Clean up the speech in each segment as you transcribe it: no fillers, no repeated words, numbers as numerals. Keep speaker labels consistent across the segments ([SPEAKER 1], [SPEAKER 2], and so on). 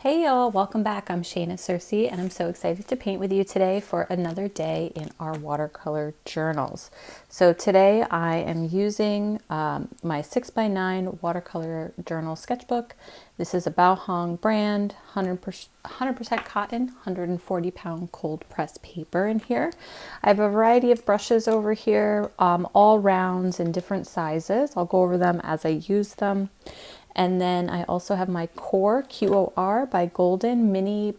[SPEAKER 1] Hey y'all, welcome back. I'm Shayna Cersei and I'm so excited to paint with you today for another day in our watercolor journals. So today I am using my 6x9 watercolor journal sketchbook. This is a Bao brand, 100% cotton, 140 pound cold press paper in here. I have a variety of brushes over here, all rounds in different sizes. I'll go over them as I use them. And then I also have my Core QOR by Golden mini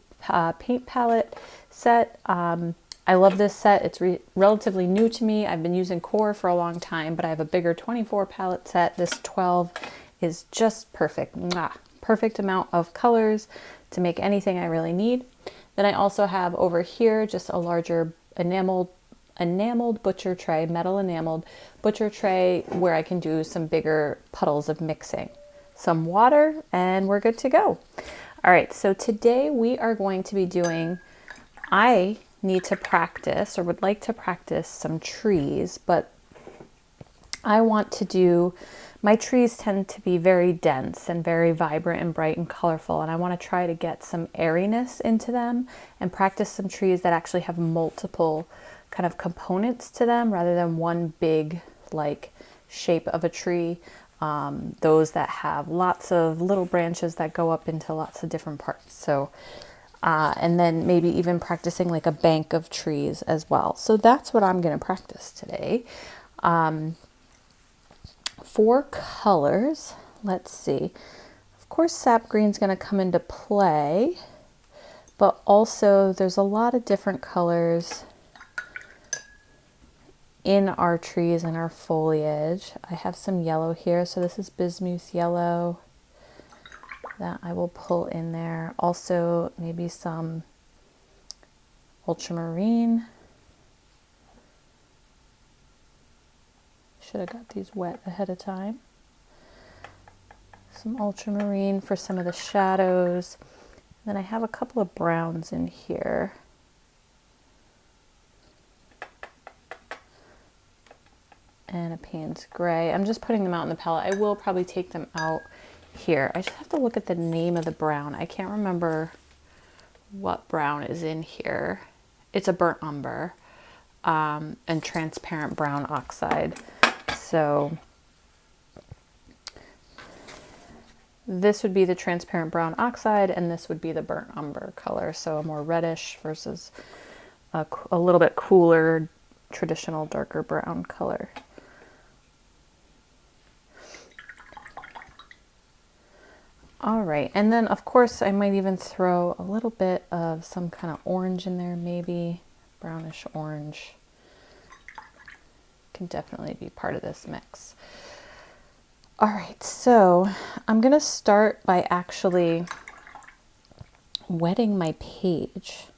[SPEAKER 1] paint palette set. I love this set. It's relatively new to me. I've been using Core for a long time, but I have a bigger 24 palette set. This 12 is just perfect. Mwah. Perfect amount of colors to make anything I really need. Then I also have over here just a larger enameled butcher tray, metal enameled butcher tray where I can do some bigger puddles of mixing. Some water and we're good to go. All right, so today we are going to be doing, I need to practice or would like to practice some trees, but I want to do, my trees tend to be very dense and very vibrant and bright and colorful, and I want to try to get some airiness into them and practice some trees that actually have multiple kind of components to them rather than one big like shape of a tree. Those that have lots of little branches that go up into lots of different parts. So, and then maybe even practicing like a bank of trees as well. So that's what I'm going to practice today. For colors, let's see. Of course, sap green is going to come into play, but also there's a lot of different colors in our trees and our foliage. I have some yellow here, so this is bismuth yellow that I will pull in there. Also maybe some ultramarine. Should have got these wet ahead of time. Some ultramarine for some of the shadows. Then I have a couple of browns in here. And a Payne's gray. I'm just putting them out in the palette. I will probably take them out here. I just have to look at the name of the brown. I can't remember what brown is in here. It's a burnt umber and transparent brown oxide. So this would be the transparent brown oxide and this would be the burnt umber color. So a more reddish versus a little bit cooler, traditional darker brown color. All right, and then of course I might even throw a little bit of some kind of orange in there, maybe brownish orange. Can definitely be part of this mix. All right, so I'm gonna start by actually wetting my page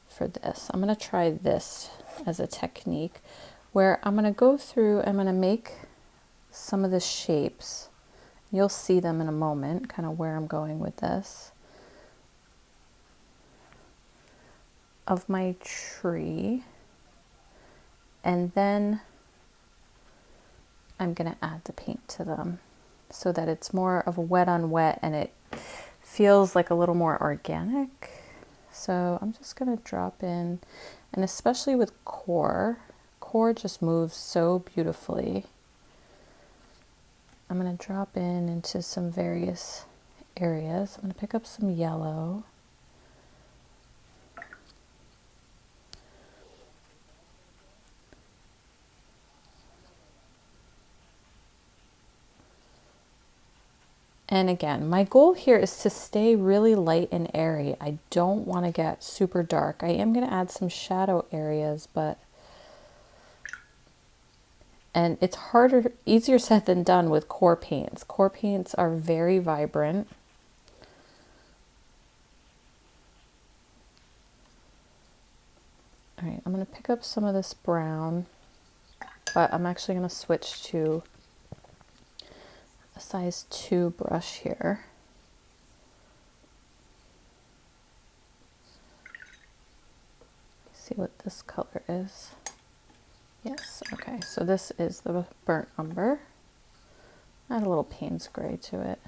[SPEAKER 1] for this. I'm gonna try this as a technique where I'm gonna go through, I'm gonna make some of the shapes. You'll see them in a moment, kind of where I'm going with this, of my tree. And then I'm going to add the paint to them so that it's more of a wet on wet and it feels like a little more organic. So I'm just going to drop in, and especially with Core just moves so beautifully. I'm going to drop in into some various areas. I'm going to pick up some yellow. And again, my goal here is to stay really light and airy. I don't want to get super dark. I am going to add some shadow areas, and it's easier said than done with Core paints. Core paints are very vibrant. All right, I'm going to pick up some of this brown, but I'm actually going to switch to a size 2 brush here. See what this color is. Yes, okay, so this is the burnt umber. Add a little Payne's gray to it.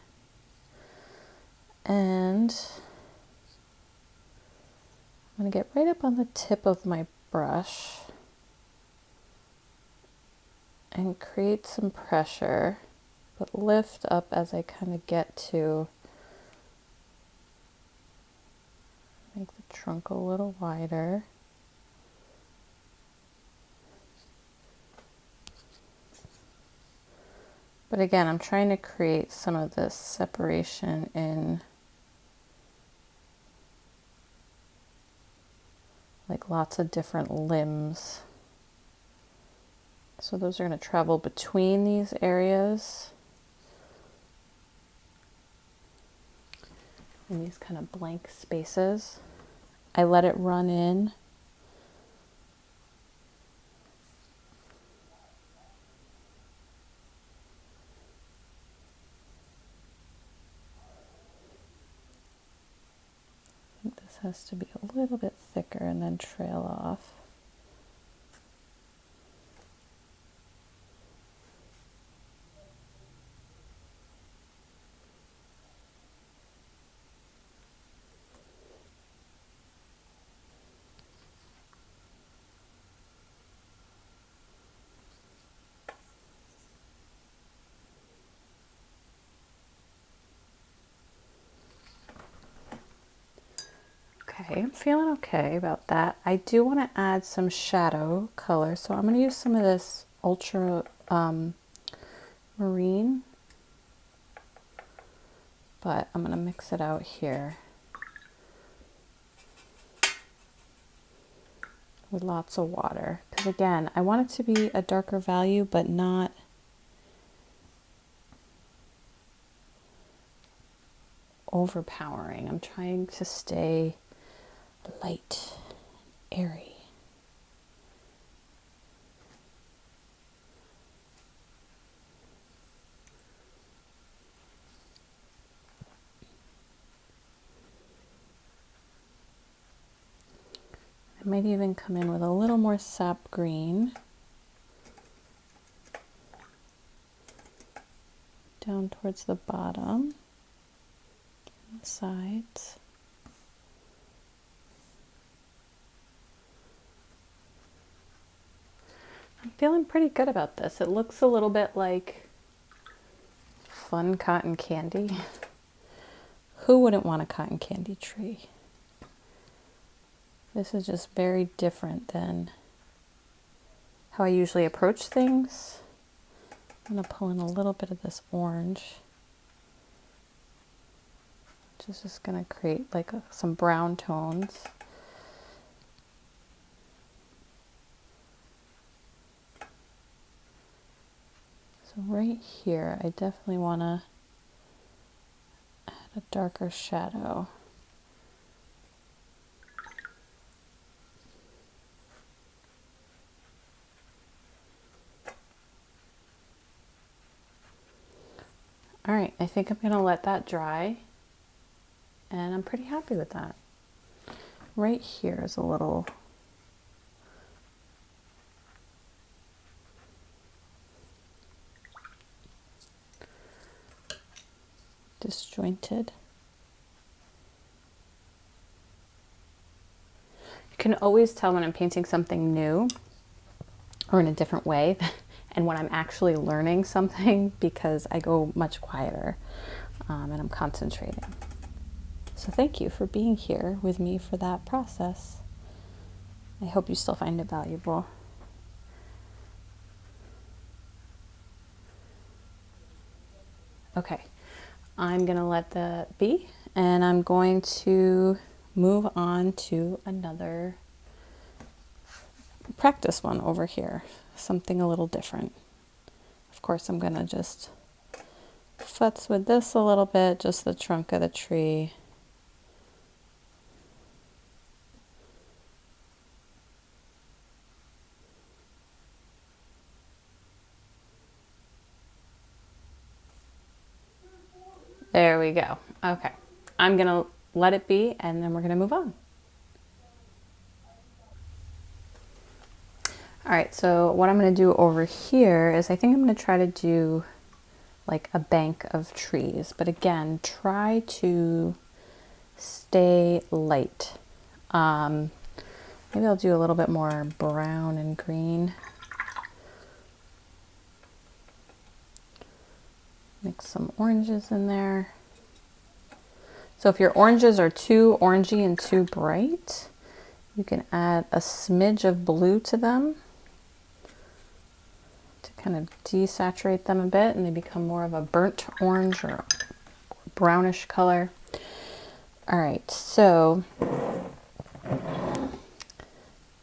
[SPEAKER 1] And I'm going to get right up on the tip of my brush and create some pressure, but lift up as I kind of get to make the trunk a little wider. But again, I'm trying to create some of this separation in like lots of different limbs. So those are going to travel between these areas in these kind of blank spaces. I let it run in. I think this has to be a little bit thicker and then trail off. Okay, I'm feeling okay about that. I do want to add some shadow color, so I'm going to use some of this Ultramarine, but I'm going to mix it out here with lots of water, because again, I want it to be a darker value, but not overpowering. I'm trying to stay light, airy. I might even come in with a little more sap green down towards the bottom and the sides. I'm feeling pretty good about this. It looks a little bit like fun cotton candy. Who wouldn't want a cotton candy tree? This is just very different than how I usually approach things. I'm going to pull in a little bit of this orange, which is just going to create like some brown tones. So right here, I definitely want to add a darker shadow. All right, I think I'm going to let that dry, and I'm pretty happy with that. Right here is a little disjointed. You can always tell when I'm painting something new or in a different way and when I'm actually learning something, because I go much quieter and I'm concentrating. So thank you for being here with me for that process. I hope you still find it valuable. Okay, I'm gonna let that be, and I'm going to move on to another practice one over here, something a little different. Of course, I'm gonna just futz with this a little bit, just the trunk of the tree. There we go. Okay, I'm gonna let it be, and then we're gonna move on. All right, so what I'm gonna do over here is I think I'm gonna try to do like a bank of trees, but again, try to stay light. Maybe I'll do a little bit more brown and green. Mix some oranges in there. So if your oranges are too orangey and too bright, you can add a smidge of blue to them to kind of desaturate them a bit, and they become more of a burnt orange or brownish color. All right, so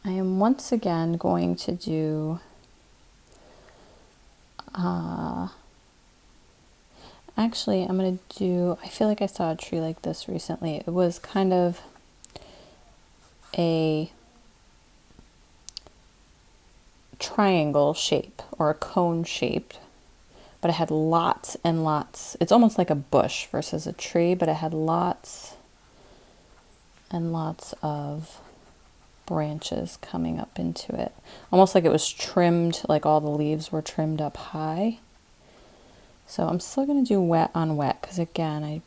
[SPEAKER 1] I am once again going to do actually, I'm going to do, I feel like I saw a tree like this recently. It was kind of a triangle shape or a cone shape, but it had lots and lots. It's almost like a bush versus a tree, but it had lots and lots of branches coming up into it. Almost like it was trimmed, like all the leaves were trimmed up high. So I'm still going to do wet on wet because again, I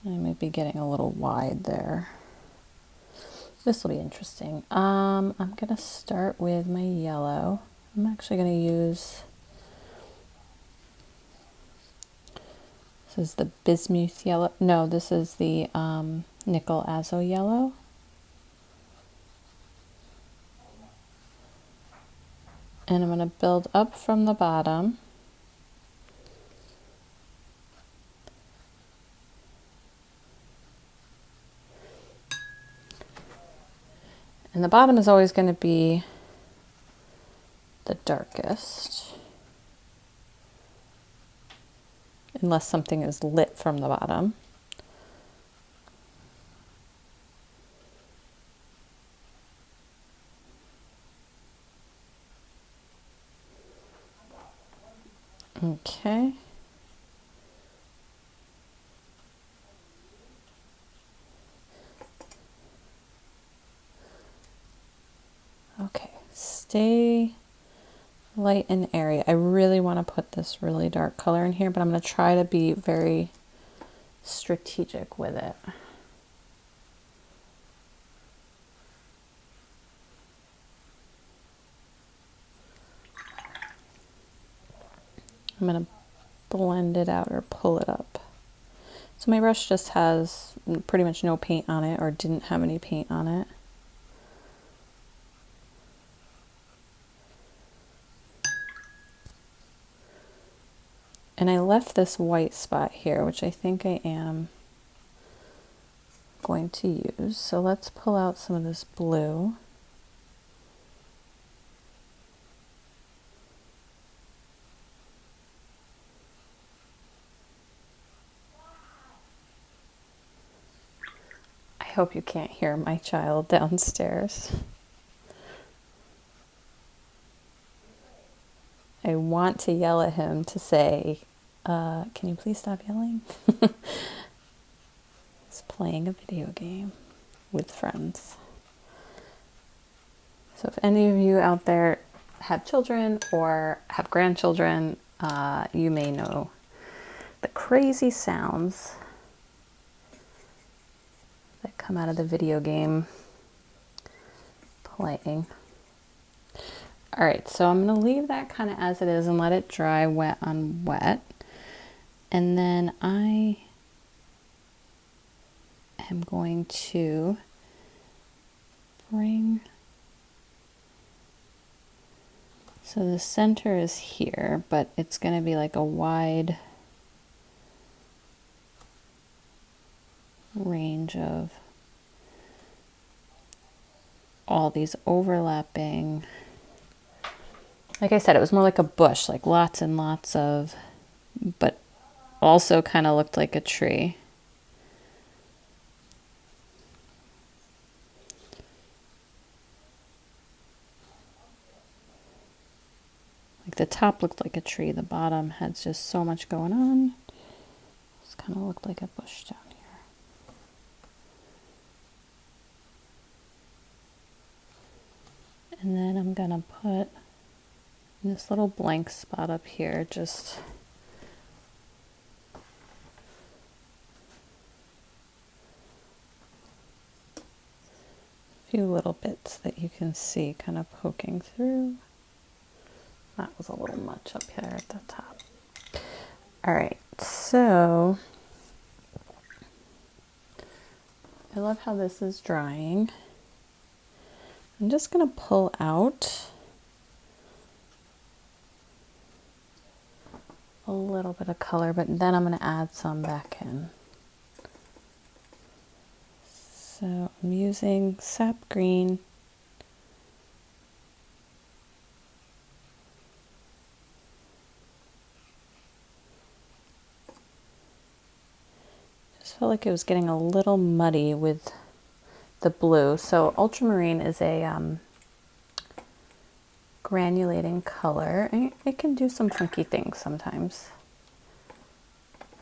[SPEAKER 1] might be getting a little wide there. This will be interesting. I'm going to start with my yellow. I'm actually going to use, this is the bismuth yellow. No, this is the nickel azo yellow. And I'm going to build up from the bottom. And the bottom is always going to be the darkest, unless something is lit from the bottom. Okay. Okay, stay light and airy. I really want to put this really dark color in here, but I'm going to try to be very strategic with it. I'm going to blend it out or pull it up. So my brush just has pretty much no paint on it, or didn't have any paint on it. And I left this white spot here, which I think I am going to use. So let's pull out some of this blue. I hope you can't hear my child downstairs. I want to yell at him to say, can you please stop yelling? He's playing a video game with friends. So if any of you out there have children or have grandchildren, you may know the crazy sounds that come out of the video game playing. All right, so I'm going to leave that kind of as it is and let it dry wet on wet. And then I am going to bring, so the center is here, but it's going to be like a wide range of all these overlapping. Like I said, it was more like a bush, like lots and lots of, but also kind of looked like a tree. Like the top looked like a tree, the bottom had just so much going on. Just kind of looked like a bush down here. And then I'm gonna put this little blank spot up here, just few little bits that you can see kind of poking through. That was a little much up here at the top. All right, so I love how this is drying. I'm just going to pull out a little bit of color, but then I'm going to add some back in. So I'm using sap green. Just felt like it was getting a little muddy with the blue. So ultramarine is a granulating color, and it can do some funky things sometimes.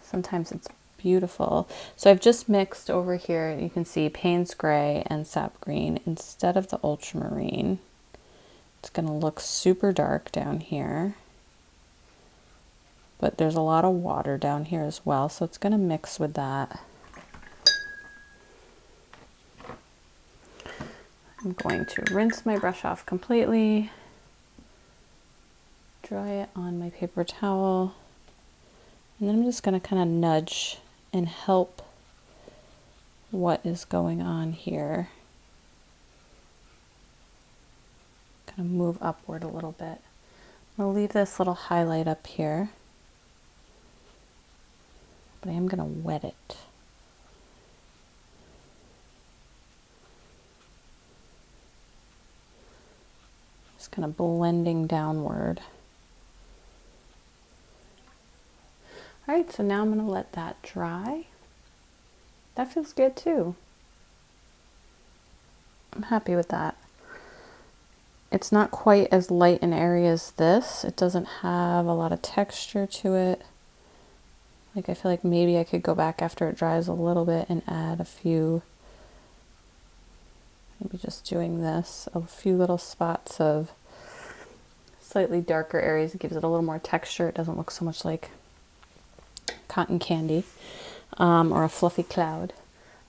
[SPEAKER 1] Sometimes it's beautiful. So I've just mixed over here, you can see Payne's gray and sap green instead of the ultramarine. It's going to look super dark down here, but there's a lot of water down here as well, so it's going to mix with that. I'm going to rinse my brush off completely, dry it on my paper towel, and then I'm just going to kind of nudge and help what is going on here. Kind of move upward a little bit. I'm going to leave this little highlight up here, but I am going to wet it. Just kind of blending downward. All right, so now I'm going to let that dry. That feels good too. I'm happy with that. It's not quite as light and airy as this. It doesn't have a lot of texture to it. Like, I feel like maybe I could go back after it dries a little bit and add a few, maybe just doing this, a few little spots of slightly darker areas. It gives it a little more texture. It doesn't look so much like cotton candy or a fluffy cloud.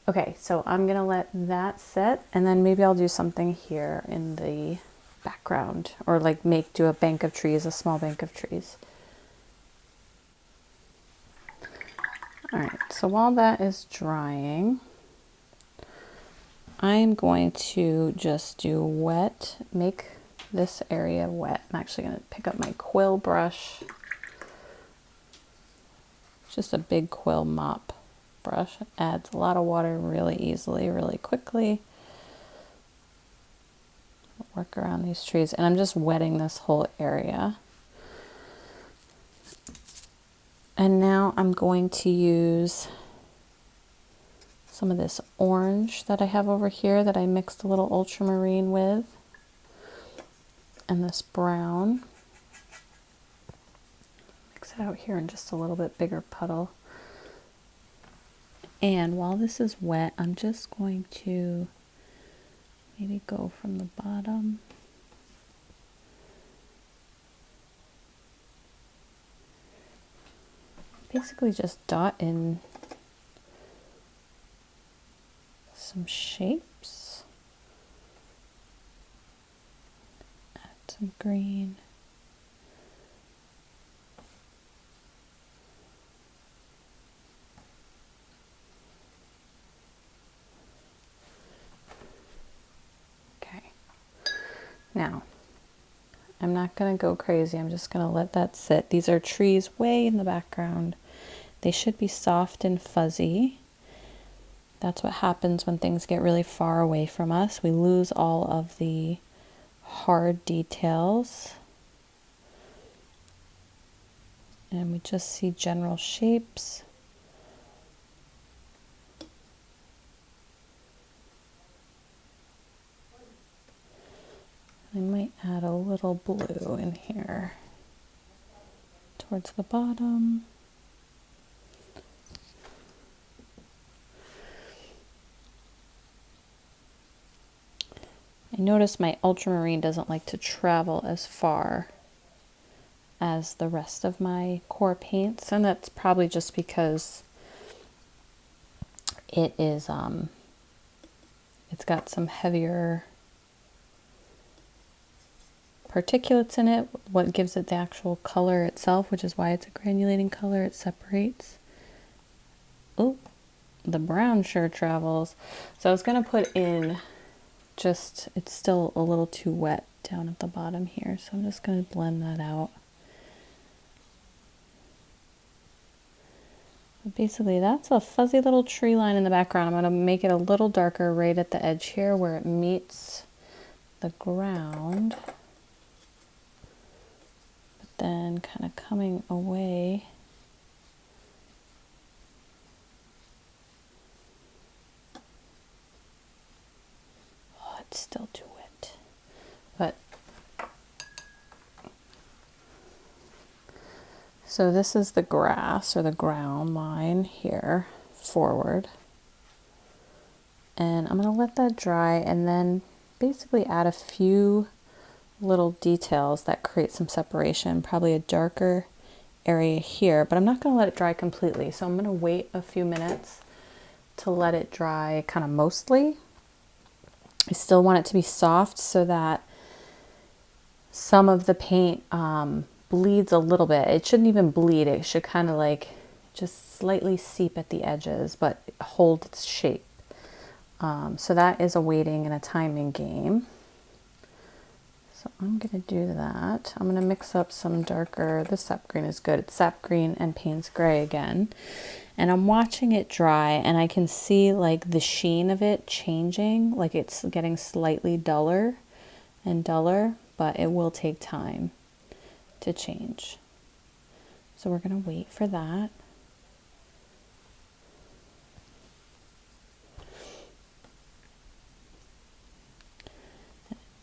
[SPEAKER 1] Okay, so I'm gonna let that set, and then maybe I'll do something here in the background, or like do a bank of trees, a small bank of trees. All right, so while that is drying, I'm going to just do wet, make this area wet. I'm actually gonna pick up my quill brush. Just a big quill mop brush. It adds a lot of water really easily, really quickly. Work around these trees, and I'm just wetting this whole area. And now I'm going to use some of this orange that I have over here that I mixed a little ultramarine with, and this brown. Mix it out here in just a little bit bigger puddle. And while this is wet, I'm just going to maybe go from the bottom. Basically just dot in some shapes. Add some green. Now, I'm not going to go crazy. I'm just going to let that sit. These are trees way in the background. They should be soft and fuzzy. That's what happens when things get really far away from us. We lose all of the hard details. And we just see general shapes. I might add a little blue in here towards the bottom. I notice my ultramarine doesn't like to travel as far as the rest of my core paints, and that's probably just because it is it's got some heavier particulates in it, what gives it the actual color itself, which is why it's a granulating color. It separates. Oh, the brown sure travels. So I was going to put in just, it's still a little too wet down at the bottom here, so I'm just going to blend that out. But basically that's a fuzzy little tree line in the background. I'm going to make it a little darker right at the edge here where it meets the ground, but then kind of coming away. Oh, it's still too wet, but so this is the grass or the ground line here forward, and I'm going to let that dry and then basically add a few little details that create some separation, probably a darker area here, but I'm not going to let it dry completely. So I'm going to wait a few minutes to let it dry kind of mostly. I still want it to be soft so that some of the paint bleeds a little bit. It shouldn't even bleed. It should kind of like just slightly seep at the edges, but hold its shape. So that is a waiting and a timing game. So I'm going to do that. I'm going to mix up some darker, this sap green is good. It's sap green and Payne's gray again. And I'm watching it dry and I can see like the sheen of it changing, like it's getting slightly duller and duller, but it will take time to change. So we're going to wait for that.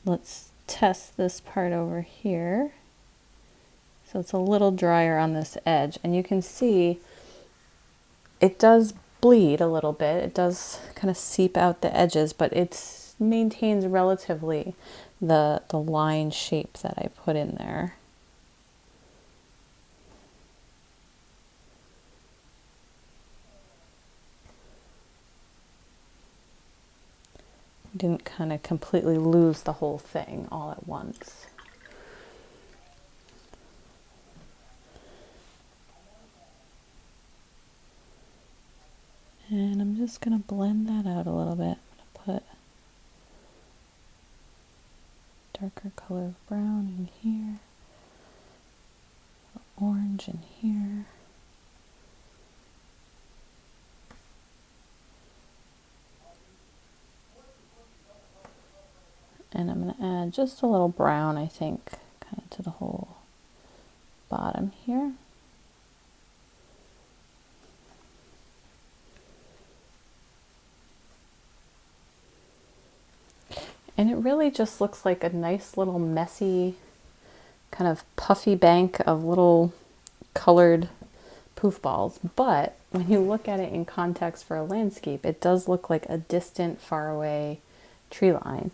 [SPEAKER 1] Let's test this part over here. So it's a little drier on this edge, and you can see it does bleed a little bit. It does kind of seep out the edges, but it maintains relatively the line shape that I put in there. Didn't kind of completely lose the whole thing all at once. And I'm just going to blend that out a little bit. I'm going to put darker color of brown in here, orange in here. And I'm going to add just a little brown, I think, kind of to the whole bottom here. And it really just looks like a nice little messy, kind of puffy bank of little colored poof balls. But when you look at it in context for a landscape, it does look like a distant, far away tree line.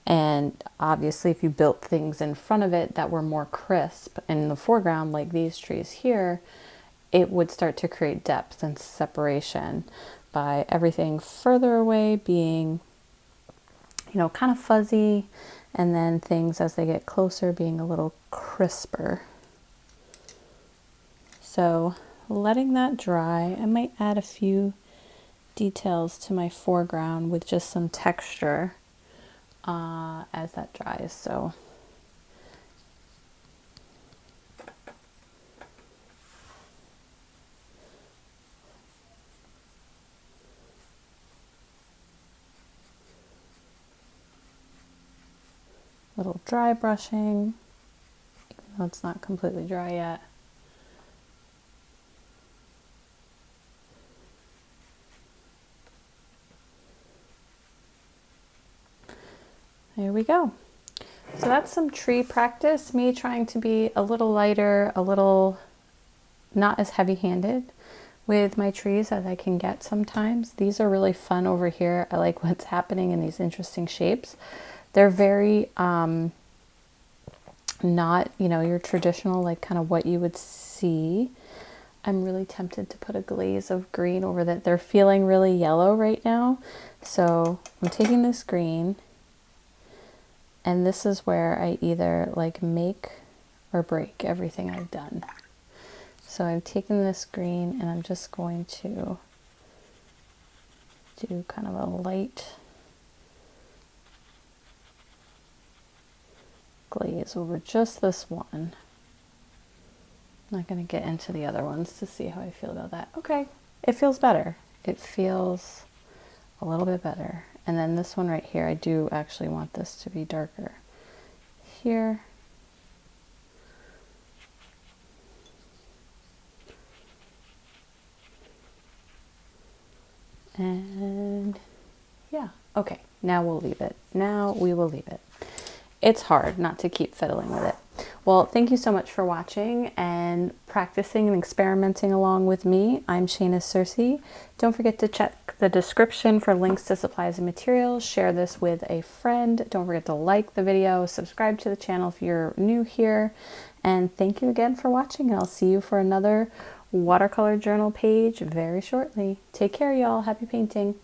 [SPEAKER 1] And obviously if you built things in front of it that were more crisp in the foreground, like these trees here, it would start to create depth and separation by everything further away being, you know, kind of fuzzy, and then things as they get closer being a little crisper. So letting that dry, I might add a few details to my foreground with just some texture as that dries. So little dry brushing, even though it's not completely dry yet. There we go. So that's some tree practice, me trying to be a little lighter, a little not as heavy-handed with my trees as I can get sometimes. These are really fun over here. I like what's happening in these interesting shapes. They're very not, you know, your traditional, like kind of what you would see. I'm really tempted to put a glaze of green over that. They're feeling really yellow right now. So I'm taking this green, and this is where I either like make or break everything I've done. So I've taken this green and I'm just going to do kind of a light glaze over just this one. I'm not going to get into the other ones to see how I feel about that. Okay, it feels better. It feels a little bit better. And then this one right here, I do actually want this to be darker here. And yeah, okay, now we'll leave it. Now we will leave it. It's hard not to keep fiddling with it. Well, thank you so much for watching and practicing and experimenting along with me. I'm Shayna Cersei. Don't forget to check the description for links to supplies and materials. Share this with a friend. Don't forget to like the video, subscribe to the channel if you're new here. And thank you again for watching. I'll see you for another watercolor journal page very shortly. Take care, y'all. Happy painting.